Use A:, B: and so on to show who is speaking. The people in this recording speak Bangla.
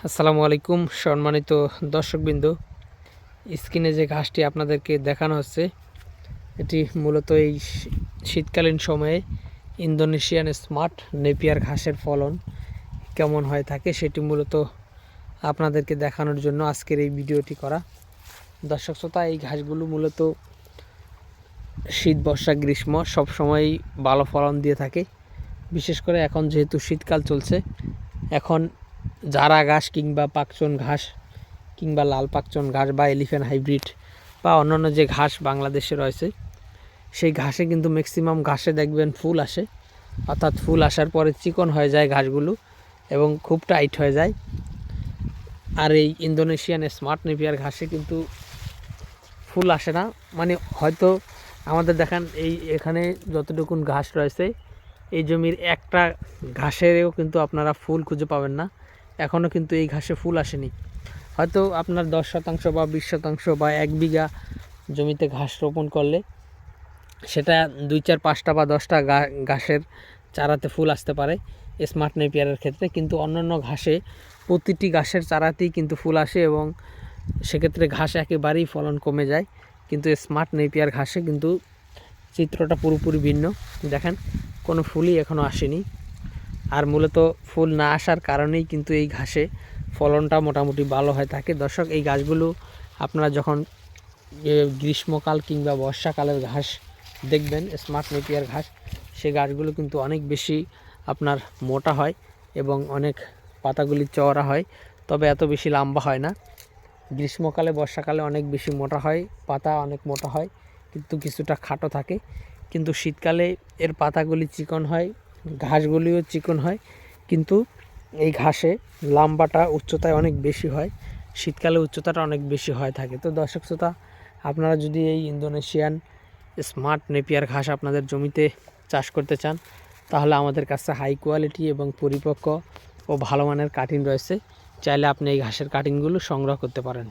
A: আসসালামু আলাইকুম সম্মানিত দর্শকবৃন্দ। স্ক্রিনে যে ঘাসটি আপনাদেরকে দেখানো হচ্ছে এটি মূলত এই শীতকালীন সময়ে ইন্দোনেশিয়ান স্মার্ট নেপিয়ার ঘাসের ফলন কেমন হয়ে থাকে সেটি মূলত আপনাদেরকে দেখানোর জন্য আজকের এই ভিডিওটি করা। দর্শক শ্রোতা, এই ঘাসগুলো মূলত শীত বর্ষা গ্রীষ্ম সব সময়ই ভালো ফলন দিয়ে থাকে। বিশেষ করে এখন যেহেতু শীতকাল চলছে, এখন জারা ঘাস কিংবা পাকচন ঘাস কিংবা লাল পাকচন ঘাস বা এলিফ্যান্ট হাইব্রিড বা অন্যান্য যে ঘাস বাংলাদেশে রয়েছে, সেই ঘাসে কিন্তু ম্যাক্সিমাম ঘাসে দেখবেন ফুল আসে, অর্থাৎ ফুল আসার পরে চিকন হয়ে যায় ঘাসগুলো এবং খুব টাইট হয়ে যায়। আর এই ইন্দোনেশিয়ান স্মার্ট নেপিয়ার ঘাসে কিন্তু ফুল আসে না, মানে হয়তো আমাদের দেখেন এখানে যতটুকুন ঘাস রয়েছে এই জমির একটা ঘাসেরও কিন্তু আপনারা ফুল খুঁজে পাবেন না, এখনও কিন্তু এই ঘাসে ফুল আসেনি। হয়তো আপনার 10% বা 20% বা 1 বিঘা জমিতে ঘাস রোপণ করলে সেটা 2, 4, 5টা বা 10টা ঘাসের চারাতে ফুল আসতে পারে স্মার্ট নেপিয়ারের ক্ষেত্রে, কিন্তু অন্যান্য ঘাসে প্রতিটি ঘাসের চারাতেই কিন্তু ফুল আসে এবং সেক্ষেত্রে ঘাস একেবারেই ফলন কমে যায়। কিন্তু স্মার্ট নেপিয়ার ঘাসে কিন্তু চিত্রটা পুরোপুরি ভিন্ন। দেখেন কোনো ফুলই এখনও আসেনি, আর মূলত ফুল না আসার কারণেই কিন্তু এই ঘাসে ফলনটা মোটামুটি ভালো হয় থাকে। দর্শক, এই গাছগুলো আপনারা যখন গ্রীষ্মকাল কিংবা বর্ষাকালের ঘাস দেখবেন স্মার্ট নেপিয়ার ঘাস, সেই গাছগুলো কিন্তু অনেক বেশি আপনার মোটা হয় এবং অনেক পাতাগুলি চওড়া হয়, তবে এত বেশি লম্বা হয় না। গ্রীষ্মকালে বর্ষাকালে অনেক বেশি মোটা হয়, পাতা অনেক মোটা হয় কিন্তু কিছুটা খাটো থাকে। কিন্তু শীতকালে এর পাতাগুলি চিকন হয়, ঘাসগুলিও চিকন হয়, কিন্তু এই ঘাসে লম্বাটা উচ্চতায় অনেক বেশি হয়, শীতকালে উচ্চতাটা অনেক বেশি হয়ে থাকে। তো দর্শক শ্রোতা, আপনারা যদি এই ইন্দোনেশিয়ান স্মার্ট নেপিয়ার ঘাস আপনাদের জমিতে চাষ করতে চান, তাহলে আমাদের কাছে হাই কোয়ালিটি এবং পরিপক্ক ও ভালো মানের কাটিং রয়েছে, চাইলে আপনি এই ঘাসের কাটিংগুলো সংগ্রহ করতে পারেন।